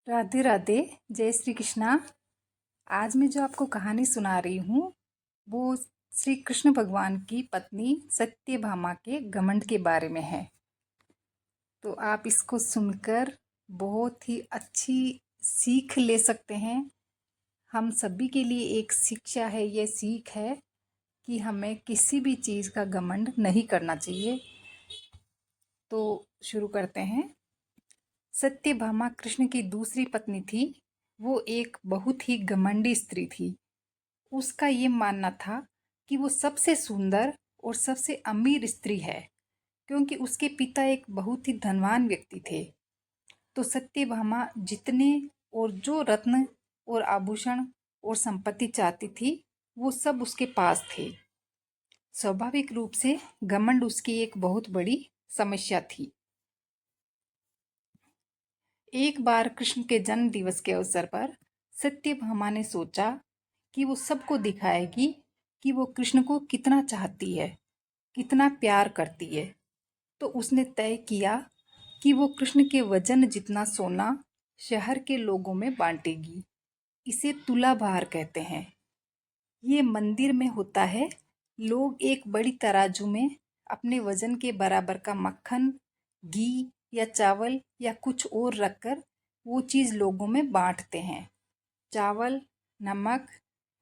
राधे राधे। जय श्री कृष्णा। आज मैं जो आपको कहानी सुना रही हूँ वो श्री कृष्ण भगवान की पत्नी सत्यभामा के घमंड के बारे में है। तो आप इसको सुनकर बहुत ही अच्छी सीख ले सकते हैं। हम सभी के लिए एक शिक्षा है, ये सीख है कि हमें किसी भी चीज़ का घमंड नहीं करना चाहिए। तो शुरू करते हैं। सत्यभामा कृष्ण की दूसरी पत्नी थी। वो एक बहुत ही घमंडी स्त्री थी। उसका ये मानना था कि वो सबसे सुंदर और सबसे अमीर स्त्री है, क्योंकि उसके पिता एक बहुत ही धनवान व्यक्ति थे। तो सत्यभामा जितने और जो रत्न और आभूषण और संपत्ति चाहती थी वो सब उसके पास थे। स्वाभाविक रूप से घमंड उसकी एक बहुत बड़ी समस्या थी। एक बार कृष्ण के जन्म दिवस के अवसर पर सत्यभामा ने सोचा कि वो सबको दिखाएगी कि वो कृष्ण को कितना चाहती है, कितना प्यार करती है। तो उसने तय किया कि वो कृष्ण के वजन जितना सोना शहर के लोगों में बांटेगी। इसे तुलाभार कहते हैं। ये मंदिर में होता है। लोग एक बड़ी तराजू में अपने वजन के बराबर का मक्खन, घी या चावल या कुछ और रखकर वो चीज़ लोगों में बांटते हैं। चावल, नमक,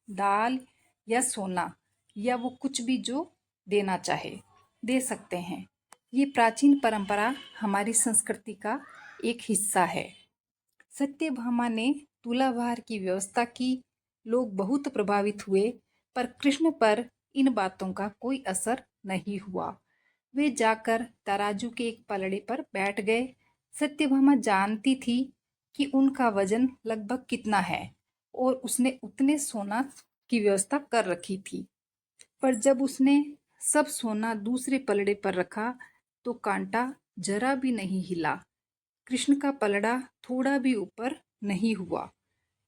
दाल या सोना या वो कुछ भी जो देना चाहे दे सकते हैं। ये प्राचीन परंपरा हमारी संस्कृति का एक हिस्सा है। सत्यभामा ने तुलाभार की व्यवस्था की। लोग बहुत प्रभावित हुए, पर कृष्ण पर इन बातों का कोई असर नहीं हुआ। वे जाकर तराजू के एक पलड़े पर बैठ गए। सत्यभामा जानती थी कि उनका वजन लगभग कितना है और उसने उतने सोना की व्यवस्था कर रखी थी। पर जब उसने सब सोना दूसरे पलड़े पर रखा तो कांटा जरा भी नहीं हिला। कृष्ण का पलड़ा थोड़ा भी ऊपर नहीं हुआ।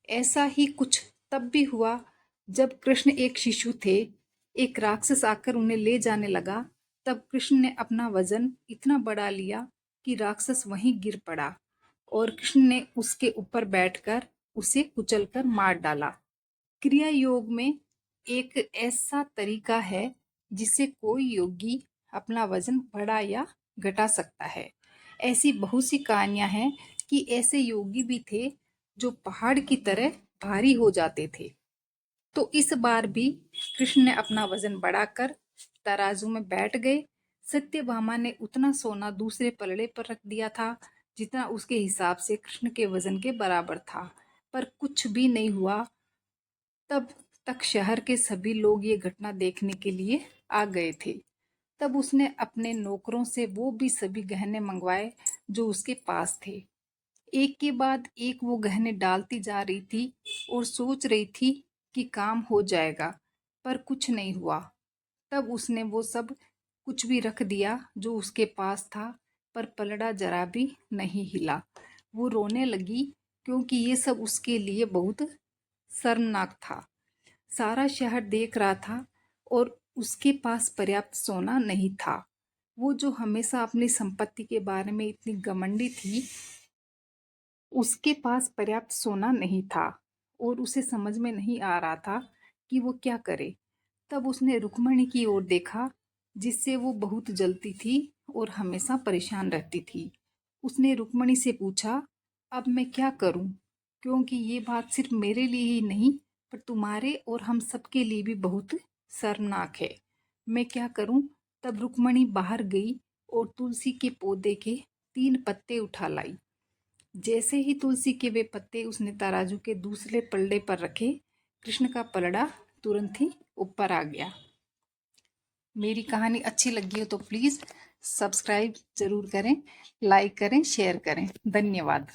ऐसा ही कुछ तब भी हुआ जब कृष्ण एक शिशु थे। एक राक्षस आकर उन्हें ले जाने लगा। तब कृष्ण ने अपना वजन इतना बढ़ा लिया कि राक्षस वहीं गिर पड़ा और कृष्ण ने उसके ऊपर बैठकर उसे कुचलकर मार डाला। क्रिया योग में एक ऐसा तरीका है जिससे कोई योगी अपना वजन बढ़ा या घटा सकता है। ऐसी बहुत सी कहानियां हैं कि ऐसे योगी भी थे जो पहाड़ की तरह भारी हो जाते थे। तो इस बार भी कृष्ण ने अपना वजन बढ़ाकर तराजू में बैठ गए। सत्यभामा ने उतना सोना दूसरे पलड़े पर रख दिया था जितना उसके हिसाब से कृष्ण के वजन के बराबर था, पर कुछ भी नहीं हुआ। तब तक शहर के सभी लोग ये घटना देखने के लिए आ गए थे। तब उसने अपने नौकरों से वो भी सभी गहने मंगवाए जो उसके पास थे। एक के बाद एक वो गहने डालती जा रही थी और सोच रही थी कि काम हो जाएगा, पर कुछ नहीं हुआ। तब उसने वो सब कुछ भी रख दिया जो उसके पास था, पर पलड़ा जरा भी नहीं हिला। वो रोने लगी क्योंकि ये सब उसके लिए बहुत शर्मनाक था। सारा शहर देख रहा था और उसके पास पर्याप्त सोना नहीं था। वो जो हमेशा अपनी संपत्ति के बारे में इतनी घमंडी थी, उसके पास पर्याप्त सोना नहीं था और उसे समझ में नहीं आ रहा था कि वो क्या करे। तब उसने रुक्मणी की ओर देखा, जिससे वो बहुत जलती थी और हमेशा परेशान रहती थी। उसने रुक्मणी से पूछा, अब मैं क्या करूं? क्योंकि ये बात सिर्फ मेरे लिए ही नहीं, पर तुम्हारे और हम सबके लिए भी बहुत शर्मनाक है। मैं क्या करूं? तब रुक्मणी बाहर गई और तुलसी के पौधे के 3 पत्ते उठा लाई। जैसे ही तुलसी के वे पत्ते उसने तराजू के दूसरे पलड़े पर रखे, कृष्ण का पलड़ा तुरंत ही ऊपर आ गया। मेरी कहानी अच्छी लगी हो तो प्लीज़ सब्सक्राइब ज़रूर करें, लाइक करें, शेयर करें। धन्यवाद।